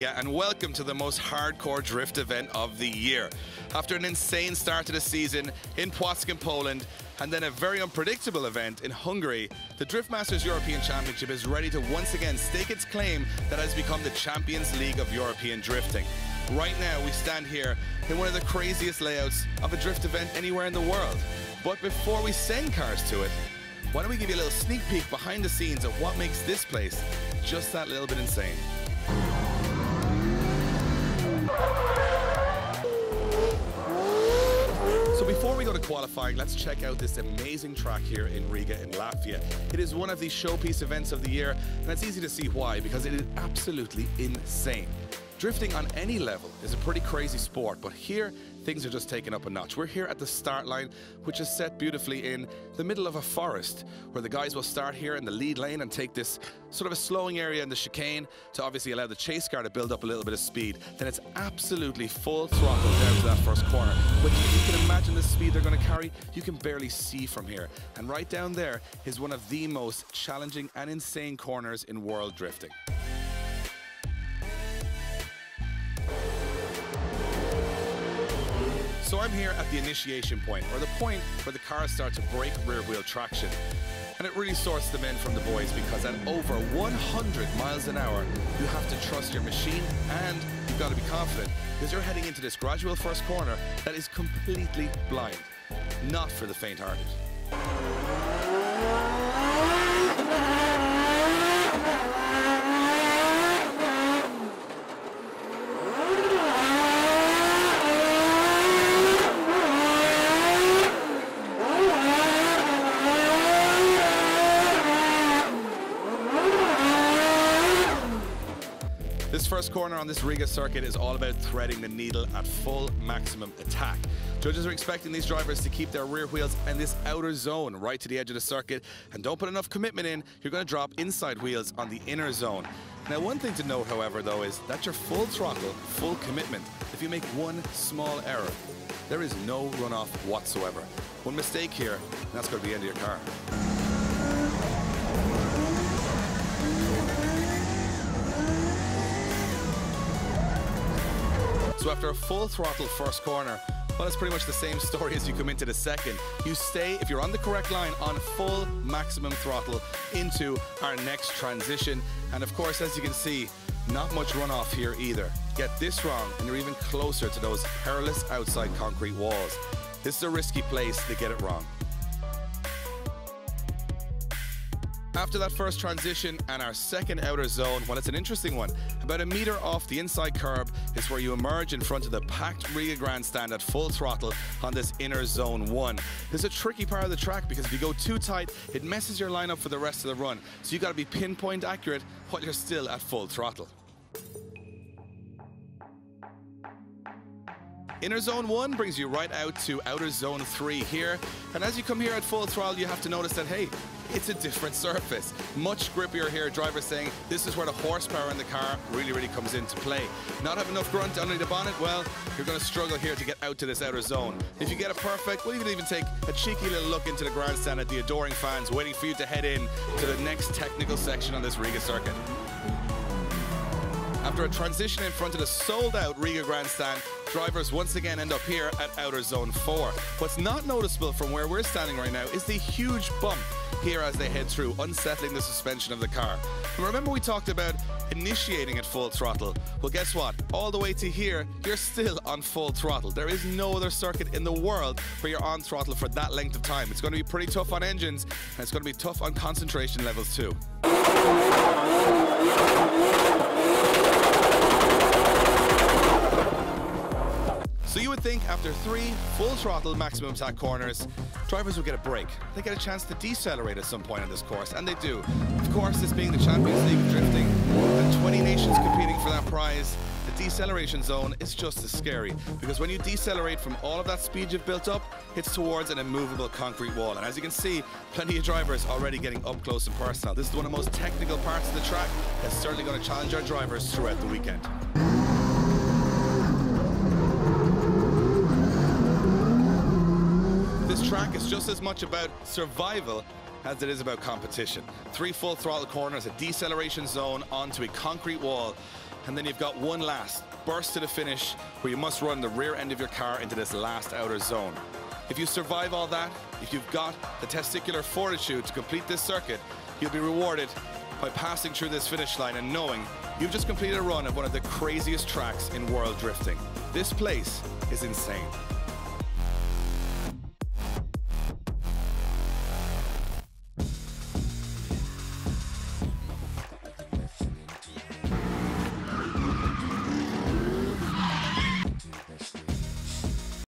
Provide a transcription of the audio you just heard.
Yeah, and welcome to the most hardcore drift event of the year. After an insane start to the season in Płock, Poland, and then a very unpredictable event in Hungary, the Drift Masters European Championship is ready to once again stake its claim that has become the Champions League of European drifting. Right now, we stand here in one of the craziest layouts of a drift event anywhere in the world. But before we send cars to it, why don't we give you a little sneak peek behind the scenes of what makes this place just that little bit insane. So before we go to qualifying, let's check out this amazing track here in Riga in Latvia. It is one of the showpiece events of the year, and it's easy to see why, because it is absolutely insane. Drifting on any level is a pretty crazy sport, but here things are just taken up a notch. We're here at the start line, which is set beautifully in the middle of a forest, where the guys will start here in the lead lane and take this sort of a slowing area in the chicane to obviously allow the chase car to build up a little bit of speed. Then it's absolutely full throttle down to that first corner, which, if you can imagine the speed they're going to carry, you can barely see from here. And right down there is one of the most challenging and insane corners in world drifting. So I'm here at the initiation point, or the point where the cars start to break rear wheel traction. And it really sorts the men from the boys, because at over 100 miles an hour, you have to trust your machine, and you've got to be confident, because you're heading into this gradual first corner that is completely blind. Not for the faint-hearted. This first corner on this Riga circuit is all about threading the needle at full maximum attack. Judges are expecting these drivers to keep their rear wheels in this outer zone right to the edge of the circuit, and don't put enough commitment in, you're going to drop inside wheels on the inner zone. Now, one thing to note, however, though, is that your full throttle, full commitment. If you make one small error, there is no runoff whatsoever. One mistake here, and that's going to be the end of your car. So after a full throttle first corner, well, it's pretty much the same story as you come into the second. You stay, if you're on the correct line, on full maximum throttle into our next transition. And of course, as you can see, not much runoff here either. Get this wrong and you're even closer to those perilous outside concrete walls. This is a risky place to get it wrong. After that first transition and our second outer zone, well, it's an interesting one. About a meter off the inside curb is where you emerge in front of the packed Riga grandstand at full throttle on this inner zone 1. This is a tricky part of the track, because if you go too tight, it messes your lineup for the rest of the run. So you got to be pinpoint accurate while you're still at full throttle. Inner zone 1 brings you right out to outer zone 3 here. And as you come here at full throttle, you have to notice that, hey, it's a different surface. Much grippier here. Drivers saying this is where the horsepower in the car really comes into play. Not have enough grunt under the bonnet, well, you're going to struggle here to get out to this outer zone. If you get it perfect, well, you can even take a cheeky little look into the grandstand at the adoring fans waiting for you to head in to the next technical section on this Riga circuit. After a transition in front of the sold-out Riga grandstand, drivers once again end up here at outer zone 4. What's not noticeable from where we're standing right now is the huge bump here as they head through, unsettling the suspension of the car. And remember, we talked about initiating at full throttle. Well, guess what? All the way to here, you're still on full throttle. There is no other circuit in the world where you're on throttle for that length of time. It's going to be pretty tough on engines, and it's going to be tough on concentration levels too. So you would think after 3 full throttle maximum attack corners, drivers would get a break. They get a chance to decelerate at some point on this course, and they do. Of course, this being the Champions League of drifting, and 20 nations competing for that prize, the deceleration zone is just as scary, because when you decelerate from all of that speed you've built up, it's towards an immovable concrete wall. And as you can see, plenty of drivers already getting up close and personal. This is one of the most technical parts of the track that's certainly going to challenge our drivers throughout the weekend. This track is just as much about survival as it is about competition. 3 full throttle corners, a deceleration zone onto a concrete wall. And then you've got one last burst to the finish where you must run the rear end of your car into this last outer zone. If you survive all that, if you've got the testicular fortitude to complete this circuit, you'll be rewarded by passing through this finish line and knowing you've just completed a run of one of the craziest tracks in world drifting. This place is insane.